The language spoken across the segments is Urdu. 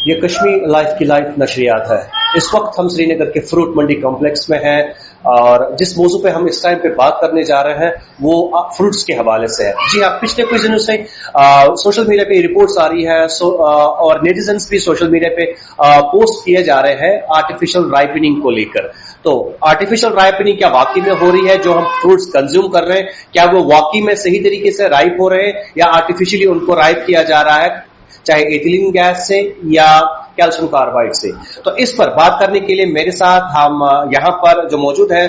یہ کشمیر لائف کی لائف نشریات ہے. اس وقت ہم سری نگر کے فروٹ منڈی کمپلیکس میں ہیں اور جس موضوع پہ ہم اس ٹائم پہ بات کرنے جا رہے ہیں وہ فروٹس کے حوالے سے ہے. جی ہاں, پچھلے کچھ دنوں سے سوشل میڈیا پہ رپورٹس آ رہی ہے اور نیٹیزنس بھی سوشل میڈیا پہ پوسٹ کیے جا رہے ہیں آرٹیفیشل رائپننگ کو لے کر. تو آرٹیفیشل رائپننگ کیا واقعی میں ہو رہی ہے؟ جو ہم فروٹس کنزیوم کر رہے ہیں کیا وہ واقعی میں صحیح طریقے سے رائپ ہو رہے ہیں یا آرٹیفیشلی ان کو رائپ کیا جا رہا ہے, چاہے ایتھیلین گیس سے یا کیلشیم کاربائڈ سے؟ تو اس پر بات کرنے کے لیے میرے ساتھ ہم یہاں پر جو موجود ہیں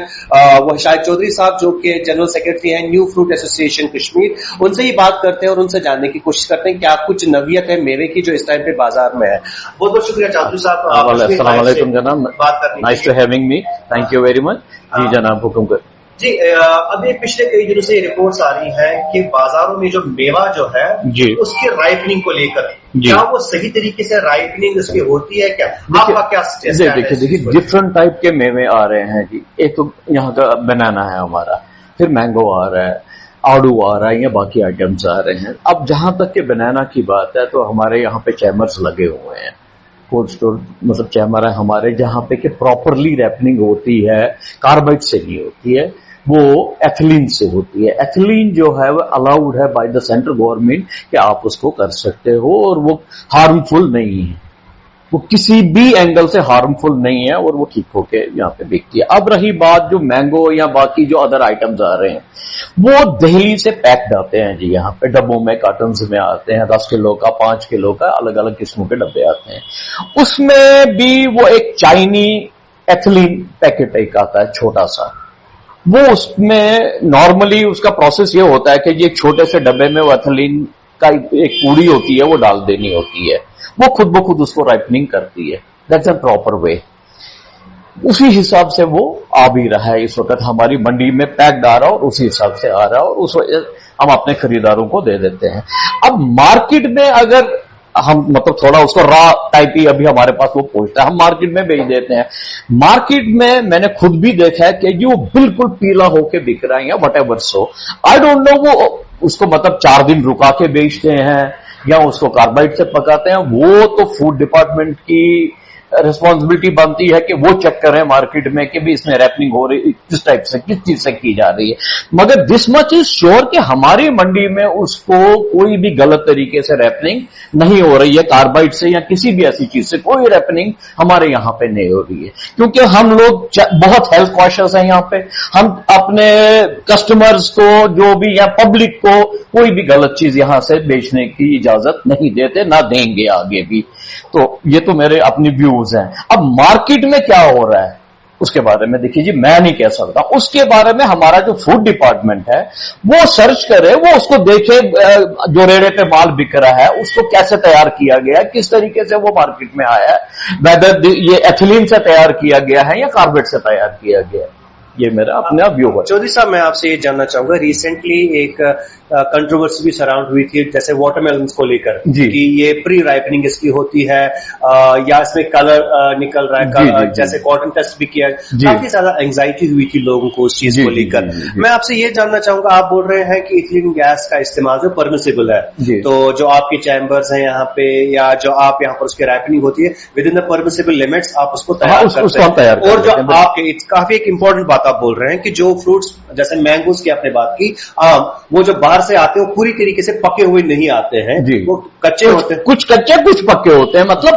وہ شاہد چودھری صاحب جو کہ جنرل سیکرٹری ہیں نیو فروٹ ایسوسی ایشن کشمیر. ان سے ہی بات کرتے ہیں اور ان سے جاننے کی کوشش کرتے ہیں کیا کچھ نوعیت ہے میوے کی جو اس ٹائم پہ بازار میں ہے. بہت بہت شکریہ چودھری صاحب. السلام علیکم جناب, nice to having me, thank you very much. جی جناب حکم کر. جی ابھی پچھلے کئی دنوں سے رپورٹس آ رہی ہیں کہ بازاروں میں جو میوہ جو ہے جی اس کی رائپننگ کو لے کر جی کیا وہ صحیح طریقے سے رائپننگ اس کی ہوتی ہے کیا؟ آپ کا کیا دیکھیے ڈفرنٹ ٹائپ کے میوے آ رہے ہیں جی. ایک تو یہاں کا بنانا ہے ہمارا, پھر مینگو آ رہا ہے, آڑو آ رہا ہے, یا باقی آئٹمس آ رہے ہیں. اب جہاں تک کہ بنانا کی بات ہے تو ہمارے یہاں پہ چیمبرز لگے ہوئے ہیں, کولڈ اسٹور مطلب چیمبر ہے ہمارے جہاں پہ کہ پراپرلی ریپننگ ہوتی ہے, کاربائڈ سے نہیں ہوتی ہے, وہ ایتھلین سے ہوتی ہے. ایتھلین جو ہے وہ الاؤڈ ہے بائی دا سینٹرل گورنمنٹ کہ آپ اس کو کر سکتے ہو اور وہ ہارمفل نہیں ہے, وہ کسی بھی اینگل سے ہارمفل نہیں ہے اور وہ ٹھیک ہو کے یہاں پہ بکتی ہے. اب رہی بات جو مینگو یا باقی جو ادر آئٹمز آ رہے ہیں وہ دہلی سے پیکڈ آتے ہیں جی, یہاں پہ ڈبوں میں کارٹنز میں آتے ہیں, 10 کلو کا 5 کلو کا الگ الگ قسموں کے ڈبے آتے ہیں. اس میں بھی وہ ایک چائنی ایتھلین پیکٹ ایک آتا ہے چھوٹا سا, وہ اس میں نارملی اس کا پروسیس یہ ہوتا ہے کہ یہ چھوٹے سے ڈبے میں وہ ایتھلین کا ایک پوڑی ہوتی ہے وہ ڈال دینی ہوتی ہے, وہ خود بخود اس کو رائپننگ کرتی ہے. That's a proper way. اسی حساب سے وہ آ بھی رہا ہے اس وقت ہماری منڈی میں پیکڈ آ رہا اور اسی حساب سے آ رہا اور اس ہم اپنے خریداروں کو دے دیتے ہیں. اب مارکیٹ میں اگر ہم مطلب تھوڑا اس کو را ٹائپ ہی ابھی ہمارے پاس وہ پہنچتا ہے, ہم مارکیٹ میں بیچ دیتے ہیں. مارکیٹ میں نے خود بھی دیکھا ہے کہ وہ بالکل پیلا ہو کے بک رہا ہے یا whatever so, I don't know وہ اس کو مطلب 4 دن رکا کے بیچتے ہیں یا اس کو کاربائڈ سے پکاتے ہیں. وہ تو فوڈ ڈپارٹمنٹ کی ریسپانسبلٹی بنتی ہے کہ وہ چیک کریں مارکیٹ میں کہ بھی اس میں ریپنگ ہو رہی کس ٹائپ سے کس چیز سے کی جا رہی ہے. مگر دس مچ از شیور کہ ہماری منڈی میں اس کو کوئی بھی غلط طریقے سے ریپنگ نہیں ہو رہی ہے, کاربائڈ سے یا کسی بھی ایسی چیز سے کوئی ریپننگ ہمارے یہاں پہ نہیں ہو رہی ہے, کیونکہ ہم لوگ بہت ہیلتھ کاشس ہیں یہاں پہ. ہم اپنے کسٹمرز کو جو بھی یا پبلک کو کوئی بھی غلط چیز یہاں سے بیچنے کی اجازت نہیں دیتے, نہ دیں گے آگے بھی. تو یہ تو میرے اپنی ویوز ہیں. اب مارکیٹ میں کیا ہو رہا ہے اس کے بارے میں دیکھیے جی میں نہیں کہہ سکتا, اس کے بارے میں ہمارا جو فوڈ ڈپارٹمنٹ ہے وہ سرچ کرے, وہ اس کو دیکھے جو ریڑے پہ مال بک رہا ہے اس کو کیسے تیار کیا گیا ہے, کس طریقے سے وہ مارکیٹ میں آیا ہے, ویدر یہ ایتھلین سے تیار کیا گیا ہے یا کاربیٹ سے تیار کیا گیا ہے. یہ میرا اپنا ویو ہے. چودھری صاحب میں آپ سے یہ جاننا چاہوں گا, ریسنٹلی ایک کنٹروورسی بھی سراؤنڈ ہوئی تھی جیسے واٹر میلنس کو لے کر کہ یہ پری رائپننگ اس کی ہوتی ہے یا اس میں کلر نکل رہا ہے, جیسے کاٹن ٹیسٹ بھی کیا, کافی زیادہ اینگزائٹی ہوئی تھی لوگوں کو اس چیز کو لے کر. میں آپ سے یہ جاننا چاہوں گا, آپ بول رہے ہیں کہ ایتھیلین گیس کا استعمال جو پرمیسیبل ہے, تو جو آپ کے چیمبرز ہیں یہاں پہ یا جو آپ یہاں پر اس کی رائپننگ ہوتی ہے with in the permissible limits آپ اس کو تیار کرتے ہیں. اور جو آپ کے کافی ایک امپورٹنٹ بات آپ بول رہے ہیں کہ جو فروٹس جیسے مینگوز کی آپ نے بات کی, وہ جو باہر سے آتے ہیں وہ پوری طریقے سے پکے ہوئے نہیں آتے ہیں, وہ کچے ہوتے ہیں, کچھ کچے کچھ پکے ہوتے ہیں. مطلب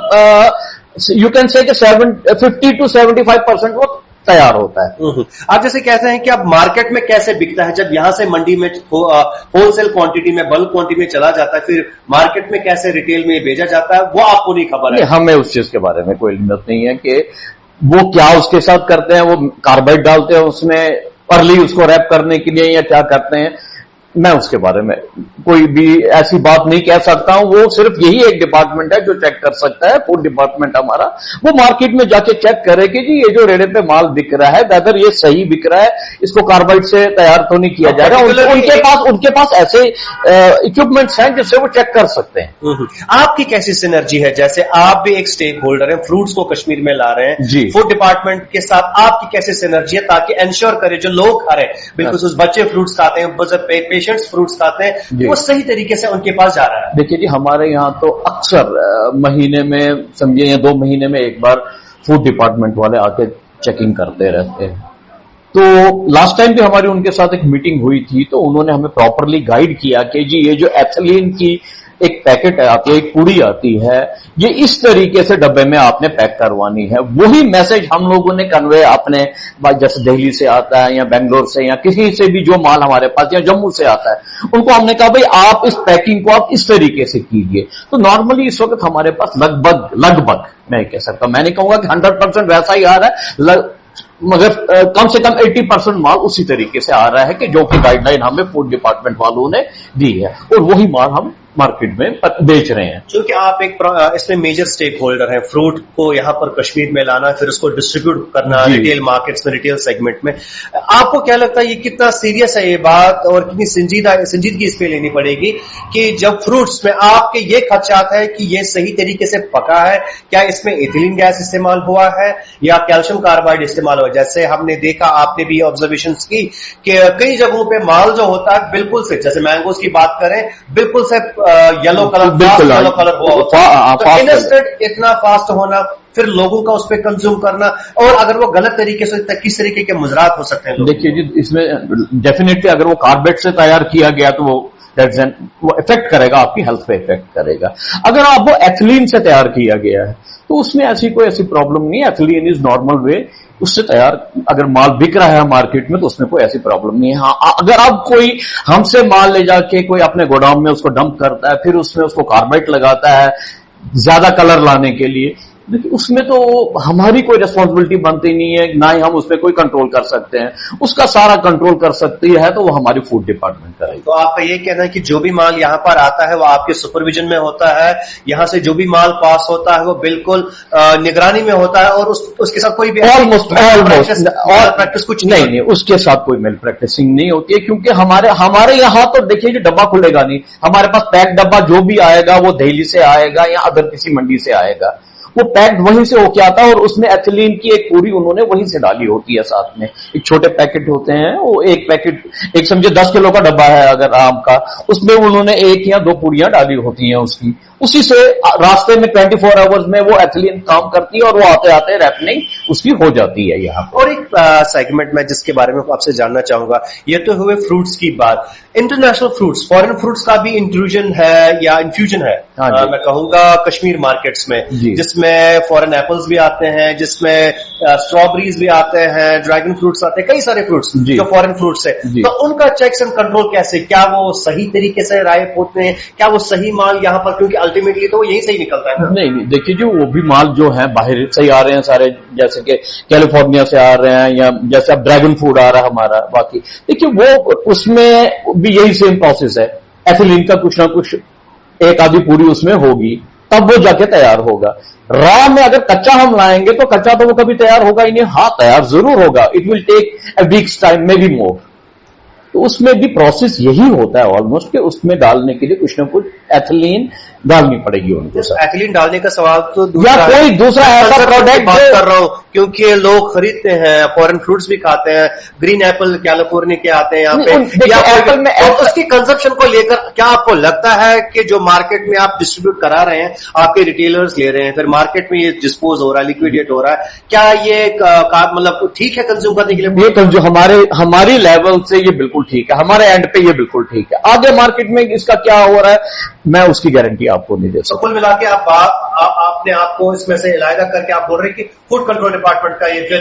یو کین سے کہ 50 to 75% وہ تیار ہوتا ہے. آپ جیسے کہتے ہیں کہ اب مارکیٹ میں کیسے بکتا ہے, جب یہاں سے منڈی میں ہول سیل کوانٹٹی میں بلک کوانٹٹی میں چلا جاتا ہے, پھر مارکیٹ میں کیسے ریٹیل میں بھیجا جاتا ہے وہ آپ کو نہیں خبر ہے. ہمیں اس چیز کے بارے میں کوئی علم نہیں ہے کہ وہ کیا اس کے ساتھ کرتے ہیں, وہ کاربائڈ ڈالتے ہیں اس میں ارلی اس کو ریپ کرنے کے لیے یا کیا کرتے ہیں, میں اس کے بارے میں کوئی بھی ایسی بات نہیں کہہ سکتا ہوں. وہ صرف یہی ایک ڈپارٹمنٹ ہے جو چیک کر سکتا ہے, فوڈ ڈپارٹمنٹ ہمارا, وہ مارکیٹ میں جا کے چیک کرے کہ جی یہ جو ریڑے پہ مال بک رہا ہے ویدر یہ صحیح بک رہا ہے, اس کو کاربائڈ سے تیار تو نہیں کیا جا رہا. ان کے پاس ایسے اکوپمنٹس ہیں جس سے وہ چیک کر سکتے ہیں. آپ کی کیسی سینرجی ہے, جیسے آپ بھی ایک اسٹیک ہولڈر ہیں, فروٹس کو کشمیر میں لا رہے ہیں, فوڈ ڈپارٹمنٹ کے ساتھ آپ کی کیسی سینرجی ہے تاکہ انشور کرے جو لوگ کھا رہے ہیں بالکل بچے فروٹس کھاتے ہیں, پیشنٹس فروٹس کھاتے ہیں وہ صحیح طریقے سے ان کے پاس جا رہا ہے؟ دیکھیے جی ہمارے یہاں تو اکثر مہینے میں سمجھے یا 2 مہینے میں ایک بار فوڈ ڈپارٹمنٹ والے آ کے چیکنگ کرتے رہتے ہیں. تو لاسٹ ٹائم بھی ہماری ان کے ساتھ ایک میٹنگ ہوئی تھی تو انہوں نے ہمیں پراپرلی گائیڈ کیا کہ جی یہ جو ایتھلین کی ایک پیکٹ آتی ہے, ایک پوڑی آتی ہے, یہ اس طریقے سے ڈبے میں آپ نے پیک کروانی ہے. وہی میسج ہم لوگوں نے کنوے اپنے جیسے دہلی سے آتا ہے یا بنگلور سے یا کسی سے بھی جو مال ہمارے پاس یا جموں سے آتا ہے ان کو ہم نے کہا بھائی آپ اس پیکنگ کو آپ اس طریقے سے کیجیے. تو نارملی اس وقت ہمارے پاس لگ بھگ میں کہہ سکتا ہوں, میں نہیں کہوں گا کہ 100% ویسا ہی آ رہا ہے, مگر کم سے کم 80% مال اسی طریقے سے آ رہا ہے کہ جو کہ گائیڈ لائن ہمیں فوڈ ڈپارٹمنٹ والوں نے دی ہے اور وہی مال ہم مارکیٹ میں بیچ رہے ہیں. چونکہ آپ ایک اس میں میجر سٹیک ہولڈر ہیں, فروٹ کو یہاں پر کشمیر میں لانا پھر اس کو ڈسٹریبیوٹ کرنا ریٹیل مارکیٹس میں ریٹیل سیگمنٹ میں, آپ کو کیا لگتا ہے یہ کتنا سیریس ہے یہ بات اور کتنی سنجیدگی اس پہ لینی پڑے گی کہ جب فروٹس میں آپ کے یہ خدشات ہے کہ یہ صحیح طریقے سے پکا ہے, کیا اس میں ایتھیلین گیس استعمال ہوا ہے یا کیلشیم کاربائڈ استعمال ہوا؟ جیسے ہم نے دیکھا, آپ نے بھی آبزرویشنس کی کہ کئی جگہوں پہ مال جو ہوتا ہے بالکل سے, جیسے مینگوز کی بات کریں, بالکل سے یلو کلر ہوا, اتنا فاسٹ ہونا, پھر لوگوں کا اس پہ کنزیوم کرنا, اور اگر وہ غلط طریقے سے کس طریقے کے مضرات ہو سکتے ہیں؟ دیکھیے جی اس میں ڈیفینیٹلی اگر وہ کاربیٹ سے تیار کیا گیا تو وہ افیکٹ کرے گا, آپ کی ہیلتھ پہ افیکٹ کرے گا. اگر آپ وہ ایتھلین سے تیار کیا گیا ہے تو اس میں ایسی پرابلم نہیں ہے. ایتھلین از نارمل وے, اس سے تیار اگر مال بک رہا ہے مارکیٹ میں تو اس میں کوئی ایسی پرابلم نہیں ہے. ہاں اگر اب کوئی ہم سے مال لے جا کے کوئی اپنے گوڈاؤن میں اس کو ڈمپ کرتا ہے پھر اس میں اس کو کاربائٹ لگاتا ہے زیادہ کلر لانے کے لیے, لیکن اس میں تو ہماری کوئی ریسپانسبلٹی بنتی نہیں ہے, نہ ہی ہم اس پہ کوئی کنٹرول کر سکتے ہیں. اس کا سارا کنٹرول کر سکتی ہے تو وہ ہماری فوڈ ڈپارٹمنٹ کرے گی. تو آپ کا یہ کہنا ہے کہ جو بھی مال یہاں پر آتا ہے وہ آپ کے سپرویژن میں ہوتا ہے, یہاں سے جو بھی مال پاس ہوتا ہے وہ بالکل نگرانی میں ہوتا ہے اور اس کے ساتھ کوئی بھی پریکٹس کچھ نہیں, اس کے ساتھ کوئی میل پریکٹسنگ نہیں ہوتی ہے, کیونکہ ہمارے یہاں تو دیکھیے جو ڈبہ کھلے گا نہیں, ہمارے پاس پیک ڈبہ جو بھی آئے گا وہ دہلی سے آئے گا یا ادر کسی منڈی سے آئے گا, وہ پیکڈ وہیں سے ہو کے آتا ہے اور اس میں ایتھلین کی ایک پوری انہوں نے وہیں سے ڈالی ہوتی ہے. ساتھ میں ایک چھوٹے پیکٹ ہوتے ہیں, وہ ایک پیکٹ ایک سمجھے 10 کلو کا ڈبہ ہے اگر آم کا, اس میں انہوں نے 1 یا 2 پوڑیاں ڈالی ہوتی ہیں اس کی, اسی سے راستے میں 24 آورز میں وہ ایتھلین کام کرتی ہے اور وہ آتے آتے ریپننگ اس کی ہو جاتی ہے یہاں. اور ایک سیگمنٹ میں جس کے بارے میں آپ سے جاننا چاہوں گا, یہ تو ہوئے فروٹس کی بات, انٹرنیشنل فروٹس, فورن فروٹس کا بھی انکلوژن ہے یا انفیوژن ہے میں کہوں گا کشمیر مارکیٹس میں, جس میں فورن ایپلز بھی آتے ہیں, جس میں اسٹرابریز بھی آتے ہیں, ڈریگن فروٹس آتے ہیں, کئی سارے فروٹس جو فورن فروٹس ہیں, تو ان کا چیکس اینڈ کنٹرول کیسے, کیا وہ صحیح طریقے سے رائپ ہوتے ہیں, کیا وہ صحیح مال یہاں پر, کیونکہ الٹیمیٹلی تو یہی صحیح نکلتا ہے. نہیں دیکھیے جو وہ بھی مال جو ہے باہر سے ہی آ رہے ہیں سارے, جیسے کہ کیلیفورنیا سے آ رہے ہیں یا جیسے اب ڈریگن فوڈ آ رہا ہے ہمارا, باقی دیکھیے وہ اس میں بھی یہی سیم پروسیس ہے, ایتھلین کا کچھ نہ کچھ ایک آدھی پوری اس میں ہوگی تب وہ جا کے تیار ہوگا. را میں اگر کچا ہم لائیں گے تو کچا تو وہ کبھی تیار ہوگا ہی نہیں. ہاں تیار ضرور ہوگا, it will take a wax time میں بھی مور. تو اس میں بھی پروسیس یہی ہوتا ہے آلموسٹ کہ اس میں ڈالنے کے لیے کچھ نہ کچھ ایتھلین ڈالنی پڑے گی ان کو. ایتھلین ڈالنے کا سوال تو یا کوئی دوسرا ایسا پروڈکٹ بات کر رہا ہوں, کیونکہ لوگ خریدتے ہیں, فورن فروٹس بھی کھاتے ہیں, گرین ایپل کیلیفورنیا کے آتے ہیں یہاں پہ, اس کی کنزمپشن کو لے کر کیا آپ کو لگتا ہے کہ جو مارکیٹ میں آپ ڈسٹریبیوٹ کرا رہے ہیں, آپ کے ریٹیلرز لے رہے ہیں, پھر مارکیٹ میں یہ ڈسپوز ہو رہا ہے, لیکویڈیٹ ہو رہا ہے, کیا یہ مطلب ٹھیک ہے کنزیوم کرنے کے لیے؟ یہ جو ہماری لیول سے یہ بالکل ٹھیک ہے, ہمارے اینڈ پہ یہ بالکل ٹھیک ہے. آگے مارکیٹ میں اس کا کیا ہو رہا ہے میں اس کی گارنٹی آپ کو نہیں دے سکتا. کل ملا کے آپ نے آپ کو اس میں سے علیحدہ کر کے آپ بول رہے ہیں کہ فوڈ کنٹرول ڈپارٹمنٹ کا یہ پھر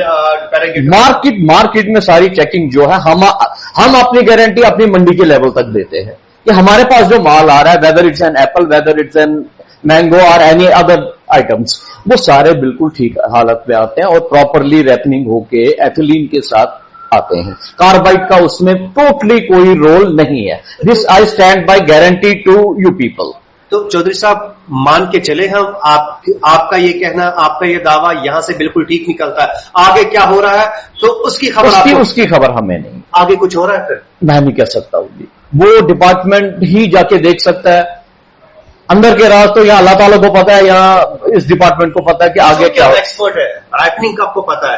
مارکیٹ میں ساری چیکنگ جو ہے ہم اپنی گارنٹی اپنی منڈی کے لیول تک دیتے ہیں کہ ہمارے پاس جو مال آ رہا ہے, whether it's an apple, whether it's an mango اور اینی ادر آئٹمس, وہ سارے بالکل ٹھیک حالت میں آتے ہیں اور پراپرلی ریپننگ ہو کے ایتھلین کے ساتھ آتے ہیں. کاربائڈ کا اس میں ٹوٹلی کوئی رول نہیں ہے. This I stand by guarantee to you people. تو چودھری صاحب مان کے چلے ہم, آپ کا یہ کہنا, آپ کا یہ دعویٰ یہاں سے بالکل ٹھیک نکلتا ہے, آگے کیا ہو رہا ہے تو اس کی خبر ہمیں نہیں, آگے کچھ ہو رہا ہے پھر میں نہیں کہہ سکتا ہوں جی, وہ ڈپارٹمنٹ ہی جا کے دیکھ سکتا ہے. اندر کے راز تو یہاں اللہ تعالیٰ کو پتا ہے, یہاں اس ڈپارٹمنٹ کو پتا ہے کہ آگے کیا. ایکسپرٹ ہے رائپننگ کا, آپ کو پتا ہے,